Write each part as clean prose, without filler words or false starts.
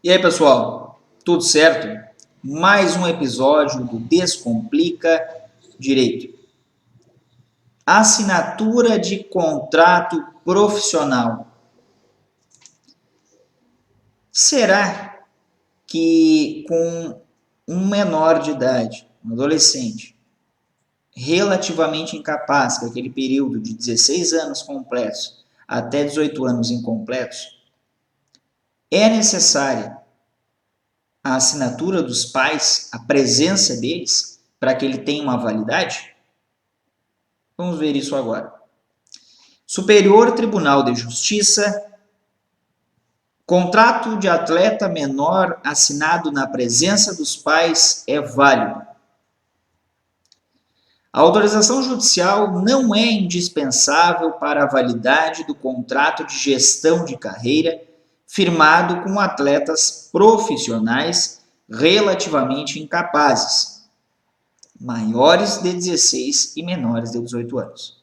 E aí, pessoal, tudo certo? Mais um episódio do Descomplica Direito. Assinatura de contrato profissional. Será que com um menor de idade, um adolescente, relativamente incapaz, que é aquele período de 16 anos completos até 18 anos incompletos, é necessária a assinatura dos pais, a presença deles, para que ele tenha uma validade? Vamos ver isso agora. Superior Tribunal de Justiça, contrato de atleta menor assinado na presença dos pais é válido. A autorização judicial não é indispensável para a validade do contrato de gestão de carreira firmado com atletas profissionais relativamente incapazes, maiores de 16 e menores de 18 anos,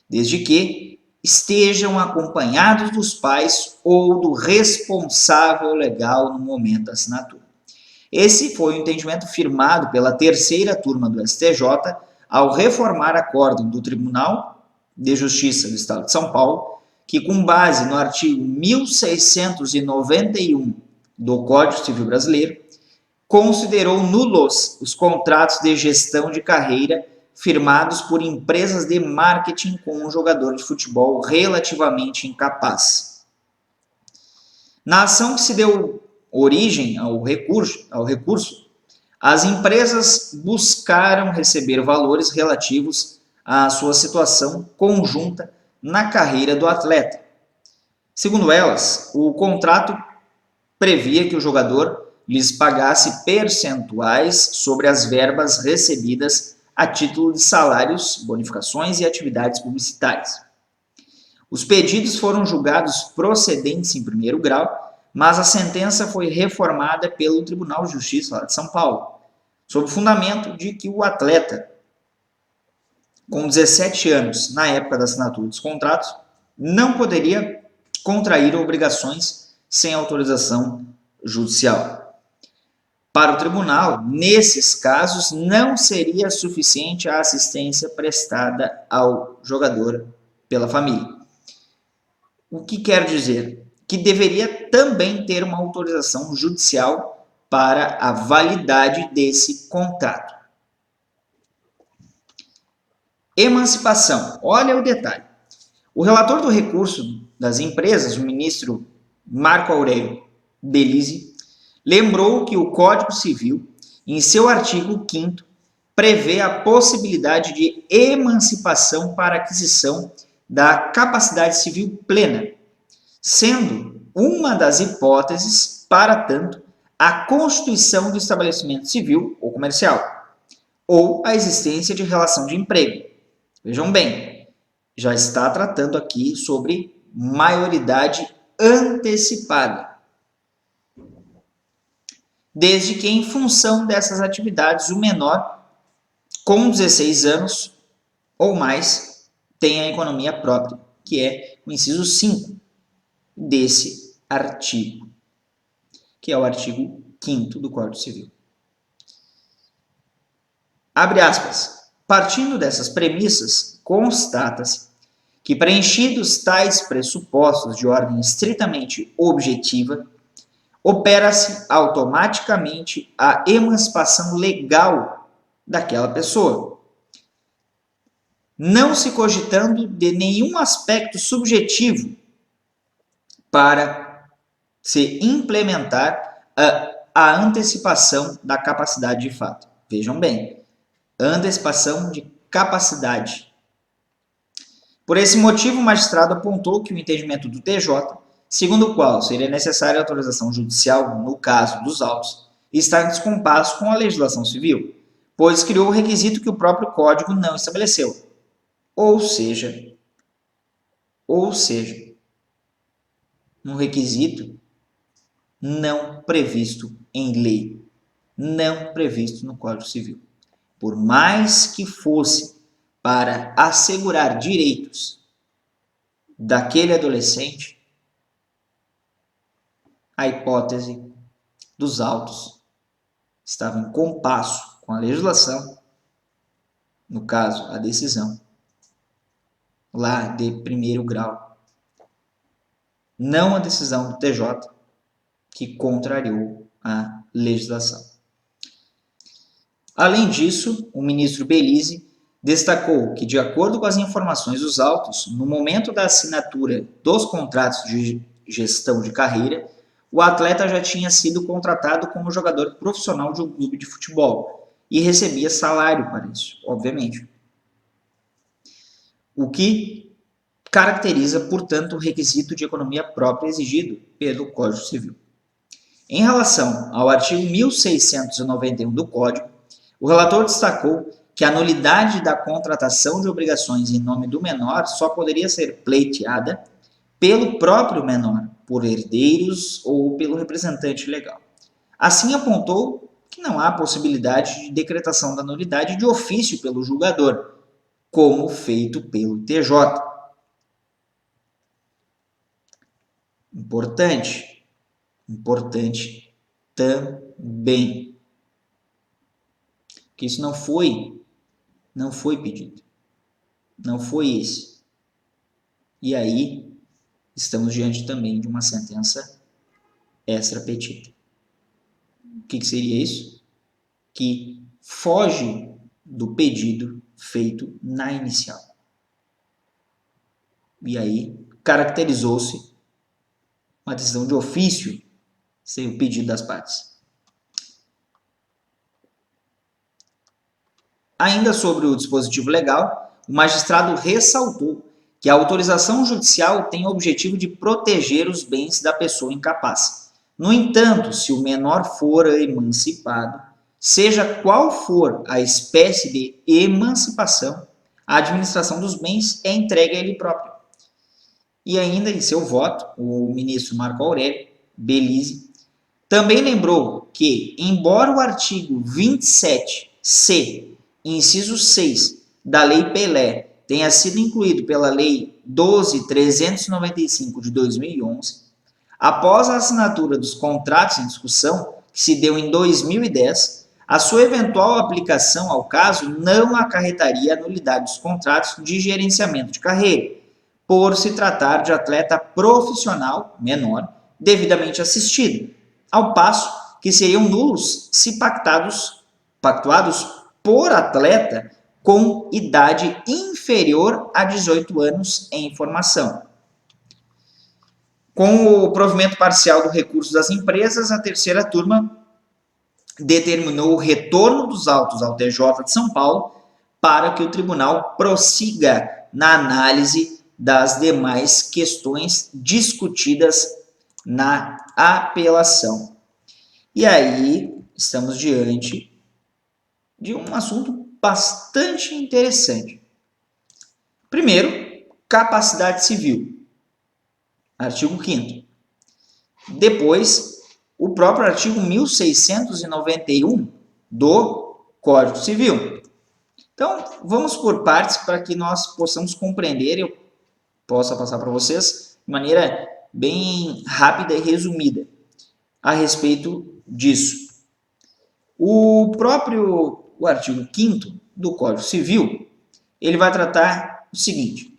desde que estejam acompanhados dos pais ou do responsável legal no momento da assinatura. Esse foi o entendimento firmado pela terceira turma do STJ ao reformar acórdão do Tribunal de Justiça do Estado de São Paulo, que, com base no artigo 1691 do Código Civil Brasileiro, considerou nulos os contratos de gestão de carreira firmados por empresas de marketing com um jogador de futebol relativamente incapaz. Na ação que se deu origem ao recurso, as empresas buscaram receber valores relativos à sua situação conjunta na carreira do atleta. Segundo elas, o contrato previa que o jogador lhes pagasse percentuais sobre as verbas recebidas a título de salários, bonificações e atividades publicitárias. Os pedidos foram julgados procedentes em primeiro grau, mas a sentença foi reformada pelo Tribunal de Justiça lá de São Paulo, sob o fundamento de que o atleta, com 17 anos na época da assinatura dos contratos, não poderia contrair obrigações sem autorização judicial. Para o tribunal, nesses casos, não seria suficiente a assistência prestada ao jogador pela família. O que quer dizer? Que deveria também ter uma autorização judicial para a validade desse contrato. Emancipação. Olha o detalhe. O relator do recurso das empresas, o ministro Marco Aurélio Belize, lembrou que o Código Civil, em seu artigo 5º, prevê a possibilidade de emancipação para aquisição da capacidade civil plena, sendo uma das hipóteses, para tanto, a constituição do estabelecimento civil ou comercial, ou a existência de relação de emprego. Vejam bem, já está tratando aqui sobre maioridade antecipada, desde que, em função dessas atividades, o menor, com 16 anos ou mais, tenha a economia própria, que é o inciso 5 desse artigo, que é o artigo 5º do Código Civil. Abre aspas. Partindo dessas premissas, constata-se que, preenchidos tais pressupostos de ordem estritamente objetiva, opera-se automaticamente a emancipação legal daquela pessoa, não se cogitando de nenhum aspecto subjetivo para se implementar a antecipação da capacidade de fato. Vejam bem, antecipação de capacidade. Por esse motivo, o magistrado apontou que o entendimento do TJ, segundo o qual seria necessária a autorização judicial no caso dos autos, está em descompasso com a legislação civil, pois criou o requisito que o próprio Código não estabeleceu. Ou seja, um requisito não previsto em lei, não previsto no Código Civil. Por mais que fosse para assegurar direitos daquele adolescente, a hipótese dos autos estava em compasso com a legislação, no caso, a decisão lá de primeiro grau, não a decisão do TJ, que contrariou a legislação. Além disso, o ministro Belize destacou que, de acordo com as informações dos autos, no momento da assinatura dos contratos de gestão de carreira, o atleta já tinha sido contratado como jogador profissional de um clube de futebol e recebia salário para isso, obviamente. O que caracteriza, portanto, o requisito de economia própria exigido pelo Código Civil. Em relação ao artigo 1691 do Código, o relator destacou que a nulidade da contratação de obrigações em nome do menor só poderia ser pleiteada pelo próprio menor, por herdeiros ou pelo representante legal. Assim, apontou que não há possibilidade de decretação da nulidade de ofício pelo julgador, como feito pelo TJ. Importante também, que isso não foi pedido, não foi esse. E aí estamos diante também de uma sentença extra petita. O que seria isso? Que foge do pedido feito na inicial. E aí caracterizou-se uma decisão de ofício sem o pedido das partes. Ainda sobre o dispositivo legal, o magistrado ressaltou que a autorização judicial tem o objetivo de proteger os bens da pessoa incapaz. No entanto, se o menor for emancipado, seja qual for a espécie de emancipação, a administração dos bens é entregue a ele próprio. E ainda em seu voto, o ministro Marco Aurélio Belize também lembrou que, embora o artigo 27C, inciso 6, da Lei Pelé tenha sido incluído pela Lei 12.395 de 2011, após a assinatura dos contratos em discussão, que se deu em 2010, a sua eventual aplicação ao caso não acarretaria a nulidade dos contratos de gerenciamento de carreira, por se tratar de atleta profissional menor devidamente assistido, ao passo que seriam nulos se pactuados por atleta com idade inferior a 18 anos em formação. Com o provimento parcial do recurso das empresas, a terceira turma determinou o retorno dos autos ao TJ de São Paulo para que o tribunal prossiga na análise das demais questões discutidas na apelação. E aí estamos diante de um assunto bastante interessante. Primeiro, capacidade civil, artigo 5º. Depois, o próprio artigo 1691 do Código Civil. Então, vamos por partes para que nós possamos compreender, eu possa passar para vocês de maneira bem rápida e resumida a respeito disso. O artigo 5º do Código Civil, ele vai tratar o seguinte: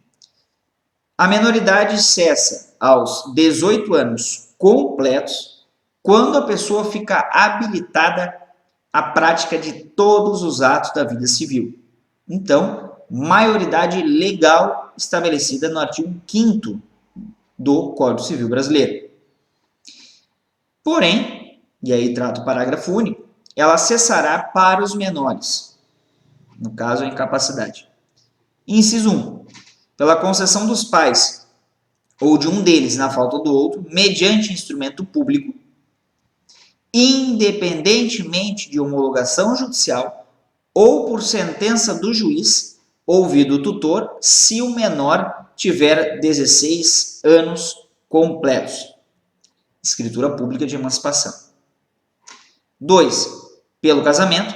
a menoridade cessa aos 18 anos completos quando a pessoa fica habilitada à prática de todos os atos da vida civil. Então, maioridade legal estabelecida no artigo 5º do Código Civil Brasileiro. Porém, e aí trata o parágrafo único, ela cessará para os menores, no caso a incapacidade. Inciso 1. Pela concessão dos pais ou de um deles na falta do outro, mediante instrumento público, independentemente de homologação judicial ou por sentença do juiz, ouvido o tutor, se o menor tiver 16 anos completos. Escritura pública de emancipação. 2. Pelo casamento.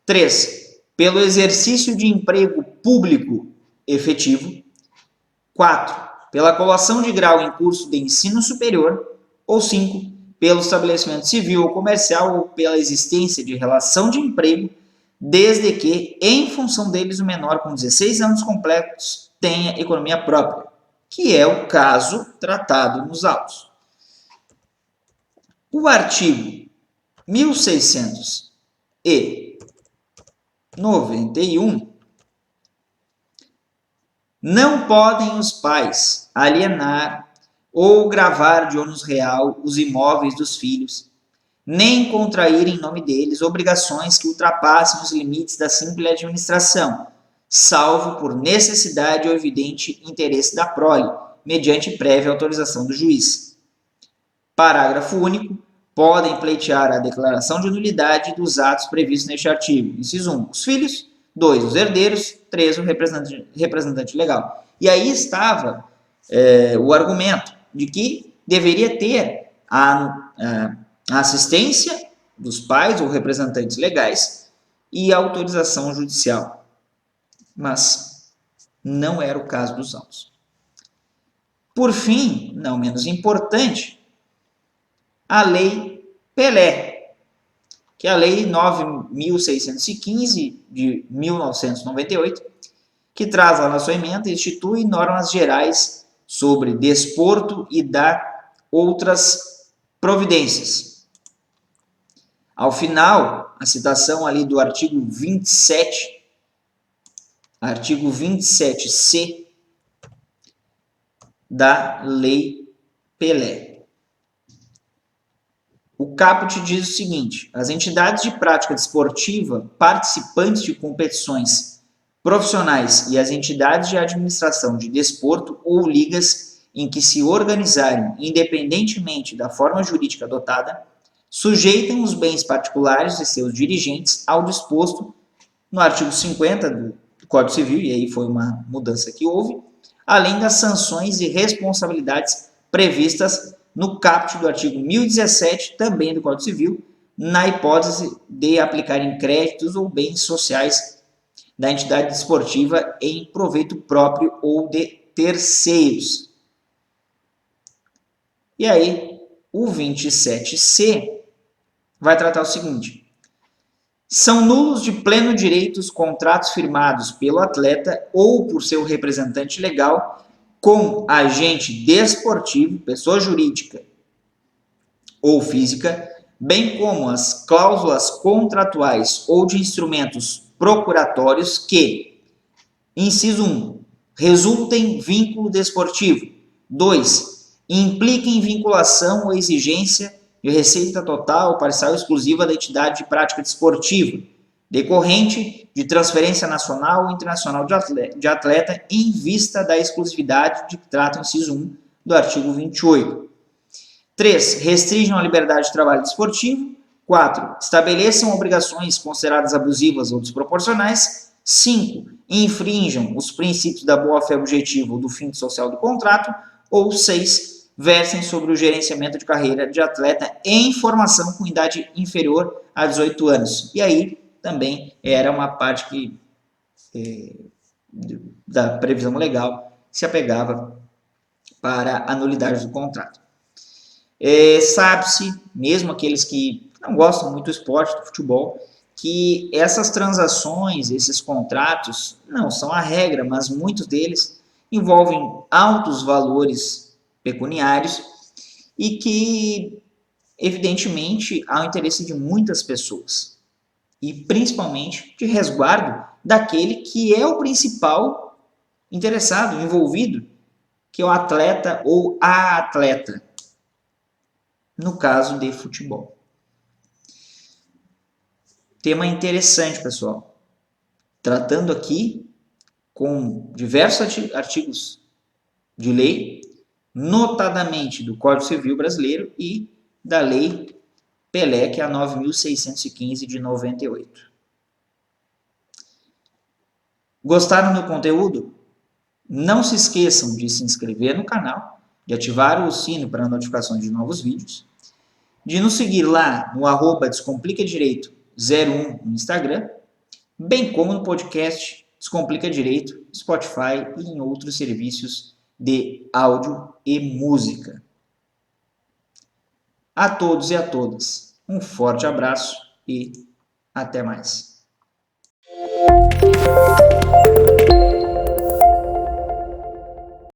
3. Pelo exercício de emprego público efetivo. 4. Pela colação de grau em curso de ensino superior. Ou 5. pelo estabelecimento civil ou comercial ou pela existência de relação de emprego, desde que, em função deles, o menor com 16 anos completos tenha economia própria, que é o caso tratado nos autos. O artigo 1691, não podem os pais alienar ou gravar de ônus real os imóveis dos filhos, nem contrair em nome deles obrigações que ultrapassem os limites da simples administração, salvo por necessidade ou evidente interesse da prole, mediante prévia autorização do juiz. Parágrafo único. Podem pleitear a declaração de nulidade dos atos previstos neste artigo. Inciso 1, os filhos. 2, os herdeiros. 3, o representante legal. E aí estava o argumento de que deveria ter a assistência dos pais ou representantes legais e a autorização judicial. Mas não era o caso dos autos. Por fim, não menos importante, a Lei Pelé, que é a Lei 9.615 de 1998, que traz lá na sua emenda e institui normas gerais sobre desporto e dá outras providências. Ao final, a citação ali do artigo 27C da Lei Pelé. O caput diz o seguinte: as entidades de prática desportiva, participantes de competições profissionais e as entidades de administração de desporto ou ligas em que se organizarem independentemente da forma jurídica adotada, sujeitam os bens particulares de seus dirigentes ao disposto no artigo 50 do Código Civil, e aí foi uma mudança que houve, além das sanções e responsabilidades previstas no caput do artigo 1017, também do Código Civil, na hipótese de aplicarem créditos ou bens sociais da entidade desportiva em proveito próprio ou de terceiros. E aí, o 27C vai tratar o seguinte: são nulos de pleno direito os contratos firmados pelo atleta ou por seu representante legal com agente desportivo, pessoa jurídica ou física, bem como as cláusulas contratuais ou de instrumentos procuratórios que, inciso 1, resultem vínculo desportivo. 2, impliquem vinculação ou exigência de receita total, parcial ou exclusiva da entidade de prática desportiva, decorrente de transferência nacional ou internacional de atleta em vista da exclusividade de que trata o inciso 1 do artigo 28. 3. Restringam a liberdade de trabalho desportivo. 4. Estabeleçam obrigações consideradas abusivas ou desproporcionais. 5. Infrinjam os princípios da boa-fé objetiva ou do fim social do contrato. Ou 6. Versem sobre o gerenciamento de carreira de atleta em formação com idade inferior a 18 anos. E aí também era uma parte que, da previsão legal se apegava para a nulidade do contrato. Sabe-se, mesmo aqueles que não gostam muito do esporte, do futebol, que essas transações, esses contratos, não são a regra, mas muitos deles envolvem altos valores pecuniários e que, evidentemente, há o interesse de muitas pessoas. E principalmente de resguardo daquele que é o principal interessado, envolvido, que é o atleta ou a atleta, no caso de futebol. Tema interessante, pessoal. Tratando aqui com diversos artigos de lei, notadamente do Código Civil Brasileiro e da Lei Pelé, que é a 9.615 de 98. Gostaram do conteúdo? Não se esqueçam de se inscrever no canal, de ativar o sino para notificações de novos vídeos, de nos seguir lá no @DescomplicaDireito01 no Instagram, bem como no podcast Descomplica Direito, Spotify e em outros serviços de áudio e música. A todos e a todas, um forte abraço e até mais.